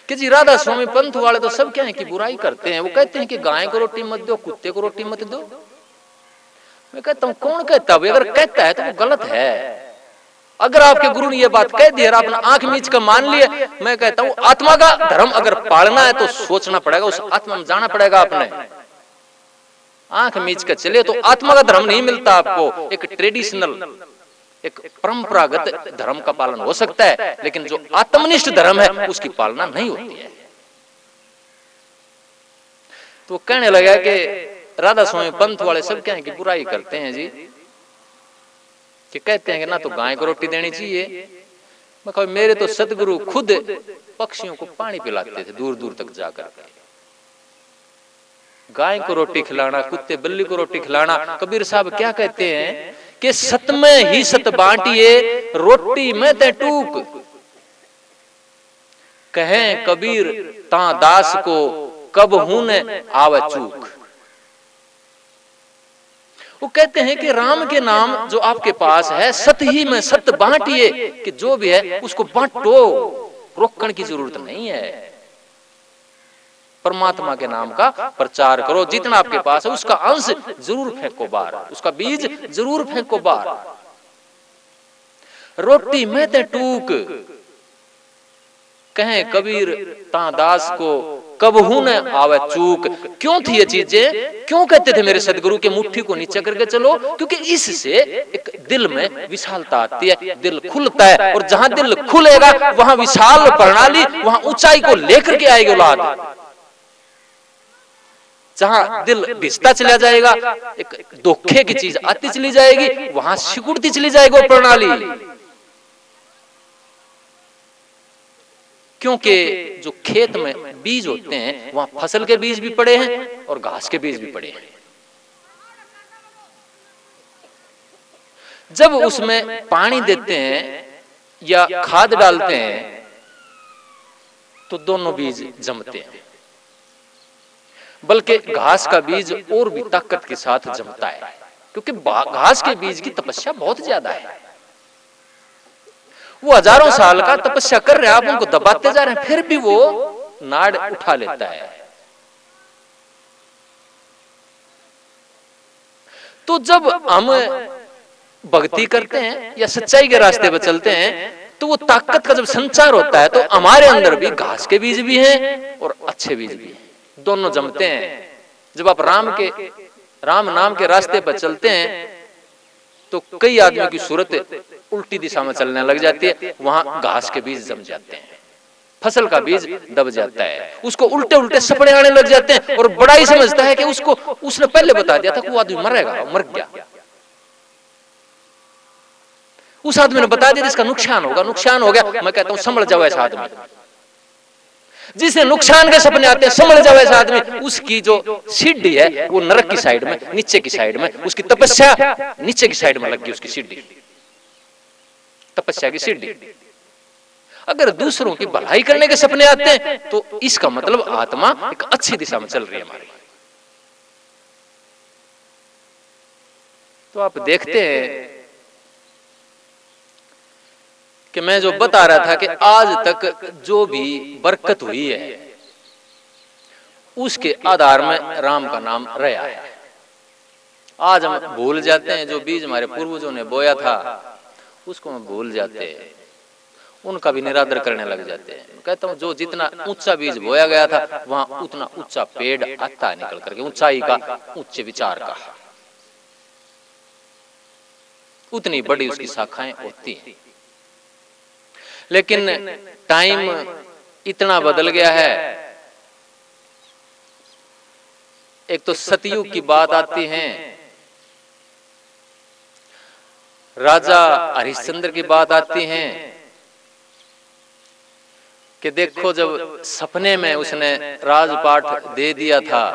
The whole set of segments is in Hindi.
कि जी राधा स्वामी पंथ वाले तो सब क्या है कि बुराई करते हैं। वो कहते हैं कि गाय को रोटी मत दो, कुत्ते को रोटी मत दो। मैं कहता हूं कौन कहता है? अगर कहता है तो वो गलत है। अगर आपके गुरु ने ये बात कह दी और आपने आंख मीच कर मान लिया, मैं कहता हूं आत्मा का धर्म अगर पालना है तो सोचना पड़ेगा, उस आत्मा में जाना पड़ेगा। आपने आंख मीच कर चले तो आत्मा का धर्म नहीं मिलता आपको। एक ट्रेडिशनल, एक परंपरागत धर्म का पालन हो सकता है, लेकिन जो आत्मनिष्ठ धर्म है उसकी पालना नहीं होती है। तो कहने लगा कि राधा स्वामी पंथ वाले सब क्या है कि बुराई करते हैं जी, कि कहते हैं कि ना तो गाय को रोटी देनी चाहिए। मैं कहूं मेरे तो सतगुरु खुद पक्षियों को पानी पिलाते थे दूर दूर तक जाकर। गाय को रोटी खिलाना, कुत्ते बिल्ली को रोटी खिलाना। कबीर साहब क्या कहते हैं कि सत में ही सत बांटिए, रोटी में ते टूक। कहें कबीर ता दास को, कब हूं ने आवे चूक। वो कहते हैं कि राम के नाम जो आपके पास है, सत ही में सत बांटिए, कि जो भी है उसको बांटो, रोकने की जरूरत नहीं है। परमात्मा के नाम का प्रचार करो, जितना आपके पास है उसका अंश जरूर फेंको बाहर, उसका बीज जरूर फेंको बाहर। रोटी में ते टूक, कहें कबीर ता दास को, कब हूं न आवे चूक। क्यों थी ये चीजें? क्यों कहते थे मेरे सदगुरु के मुट्ठी को नीचे करके चलो? क्योंकि इससे एक दिल में विशालता आती है, दिल खुलता है, और जहां दिल खुलेगा वहां विशाल प्रणाली, वहां ऊंचाई को लेकर के आएगी औलाद। जहां दिल भिजता चला जाएगा, एक धोखे की चीज आती चली जाएगी, वहां सिकुड़ती चली जाएगी वो प्रणाली। क्योंकि जो खेत में बीज होते हैं वहां फसल के बीज भी पड़े हैं और घास के बीज भी पड़े हैं। जब उसमें पानी देते हैं या खाद डालते हैं तो दोनों बीज जमते हैं, बल्कि घास का बीज और भी ताकत के साथ जमता है, क्योंकि घास के बीज की तपस्या बहुत ज्यादा है। वो हजारों साल का तपस्या कर रहे हैं, आप उनको दबाते जा रहे हैं, फिर भी वो नाड़ उठा लेता है। तो जब हम भक्ति करते हैं या सच्चाई के रास्ते पर चलते हैं तो वो ताकत का जब संचार होता है तो हमारे अंदर भी घास के बीज भी हैं और अच्छे बीज भी हैं, दोनों जमते हैं। जब आप राम नाम के रास्ते पर चलते हैं तो कई आदमियों की सूरत उल्टी दिशा में चलने लग जाती है, वहां घास के बीज जम जाते हैं, फसल का बीज दब जाता है, उसको उल्टे उल्टे सपने आने लग जाते हैं, और बड़ा ही समझता है कि उसको उसने पहले बता दिया था कि वो आदमी मरेगा, मर गया। उस आदमी ने बता दिया इसका नुकसान होगा, नुकसान हो गया। मैं कहता हूं संभल जाओ ऐसा आदमी, जिसे नुकसान के सपने आते हैं, समझ जाओ ऐसा आदमी। उसकी जो सीढ़ी है वो नरक की साइड में, नीचे की साइड में, उसकी तपस्या नीचे की साइड में लगी, उसकी सीढ़ी, तपस्या की सीढ़ी। अगर दूसरों की भलाई करने के सपने आते हैं तो इसका मतलब आत्मा एक अच्छी दिशा में चल रही है हमारी। तो आप देखते हैं कि मैं जो बता रहा था कि आज तक जो भी बरकत हुई है उसके आधार में राम का नाम रहा है। आज हम भूल जाते हैं, जो बीज हमारे पूर्वजों ने बोया था उसको हम भूल जाते हैं, उनका भी निरादर करने लग जाते हैं। कहता हूं जो जितना ऊंचा बीज बोया गया था वहां उतना ऊंचा पेड़ आता है निकल करके, ऊंचाई का, ऊंचे विचार का, उतनी बड़ी उसकी शाखाएं होती हैं। लेकिन टाइम इतना बदल गया है, एक तो सतयुग की बात आती है, राजा हरिश्चंद्र की बात आती है कि देखो जब सपने में उसने राजपाट दे दिया था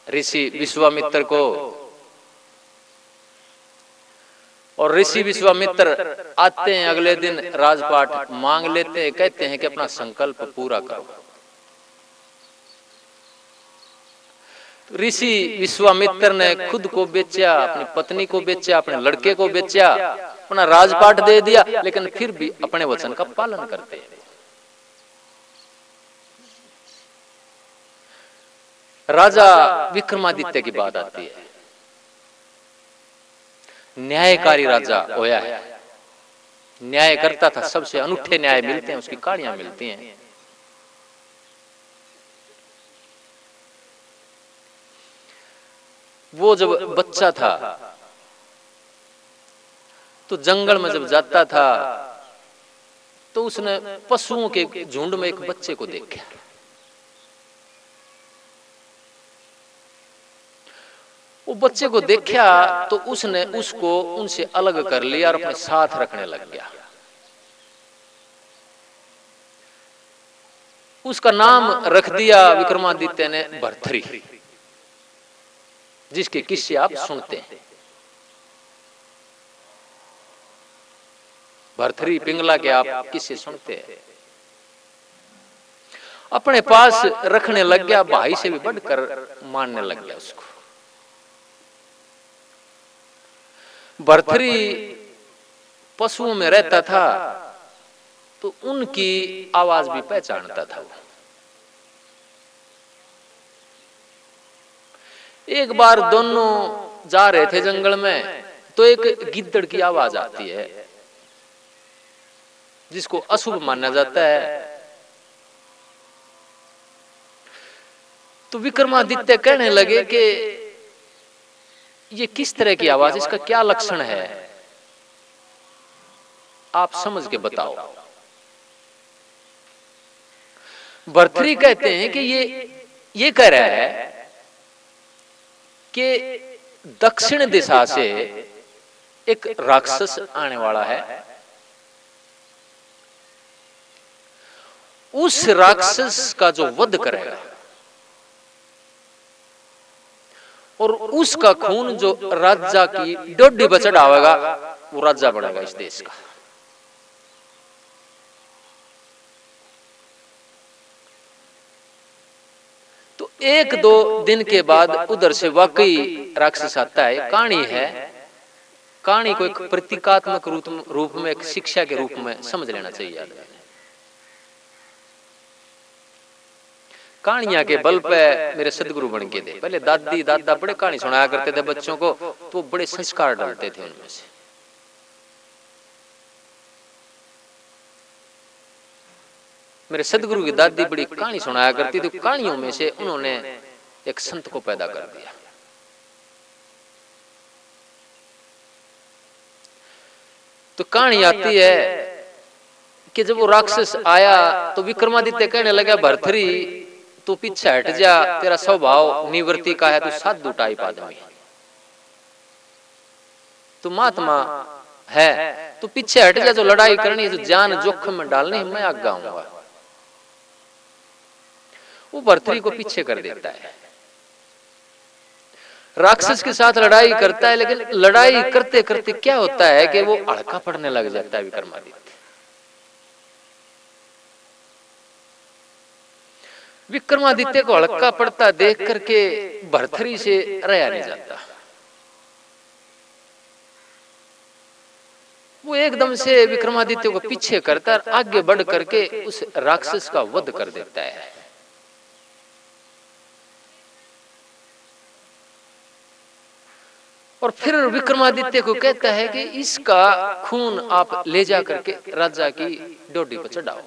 ऋषि विश्वामित्र को, और ऋषि विश्वामित्र आते हैं अगले दिन राजपाट मांग लेते हैं, कहते हैं कि अपना संकल्प पूरा करो। ऋषि विश्वामित्र ने खुद को बेचा, अपनी पत्नी को बेचा, अपने लड़के को बेचा, अपना राजपाट दे दिया, लेकिन फिर भी अपने वचन का पालन करते हैं। राजा विक्रमादित्य की बात आती है। न्यायकारी राजा होया है, न्याय करता था, सबसे अनूठे न्याय मिलते हैं, उसकी कहानियां मिलती हैं। वो जब बच्चा था तो जंगल में जब जाता था तो उसने पशुओं के झुंड में एक बच्चे को देखा। वो बच्चे को देखा तो उसने उसको उनसे अलग कर लिया और अपने साथ रखने लग गया। उसका नाम रख दिया विक्रमादित्य ने भर्तरी, जिसके किस्से आप सुनते हैं। भर्तरी पिंगला के आप किस्से सुनते हैं। अपने पास रखने लग गया, भाई से भी बढ़कर मानने लग गया उसको। भर्तरी पशुओं में रहता था तो उनकी आवाज भी पहचानता था। एक बार दोनों जा रहे थे जंगल में तो एक गिद्दड़ की आवाज आती है, जिसको अशुभ माना जाता है। तो विक्रमादित्य कहने लगे कि ये किस तरह की आवाज, इसका क्या लक्षण है, आप समझ के बताओ। भर्तरी कहते हैं कि ये कह रहा है कि दक्षिण दिशा से एक राक्षस आने वाला है, उस राक्षस का जो वध करेगा और उसका खून जो राजा की डोडी पर चढ़ावेगा वो राजा बनेगा इस देश का। तो एक दो दिन के बाद उधर से वाकई राक्षस आता है। कहानी है, कहानी को एक प्रतीकात्मक रूप में, एक शिक्षा के रूप में समझ लेना चाहिए आदमी। कहानियां के बल पे मेरे सदगुरु बन के थे। पहले दादी दादा बड़े कहानी सुनाया करते थे बच्चों को, तो बड़े संस्कार डालते थे उनमें से। मेरे सदगुरु की दादी बड़ी कहानी सुनाया करती थी। कहानियों में से उन्होंने एक संत को पैदा कर दिया। तो कहानी आती है कि जब वो राक्षस आया तो विक्रमादित्य कहने लगा, भर्तरी तू पीछे हट जा, तेरा स्वभाव निवृत्ति का है, तू साधु टाइप आदमी, तू महात्मा है, तू पीछे हट जा, जो लड़ाई करनी है, जो जान जोखिम में डालनी है, मैं आगे आऊंगा। वो भर्तरी को पीछे कर देता है, राक्षस के साथ लड़ाई करता है। लेकिन लड़ाई करते करते क्या होता है कि वो हल्का पड़ने लग जाता है विक्रमादित्य। विक्रमादित्य को हल्का पड़ता देख करके भर्तरी से रहा नहीं जाता। वो एकदम से विक्रमादित्य को पीछे करता और आगे बढ़ करके उस राक्षस का वध कर देता है। और फिर विक्रमादित्य को कहता है कि इसका खून आप ले जा करके राजा की डोडी पर चढ़ाओ।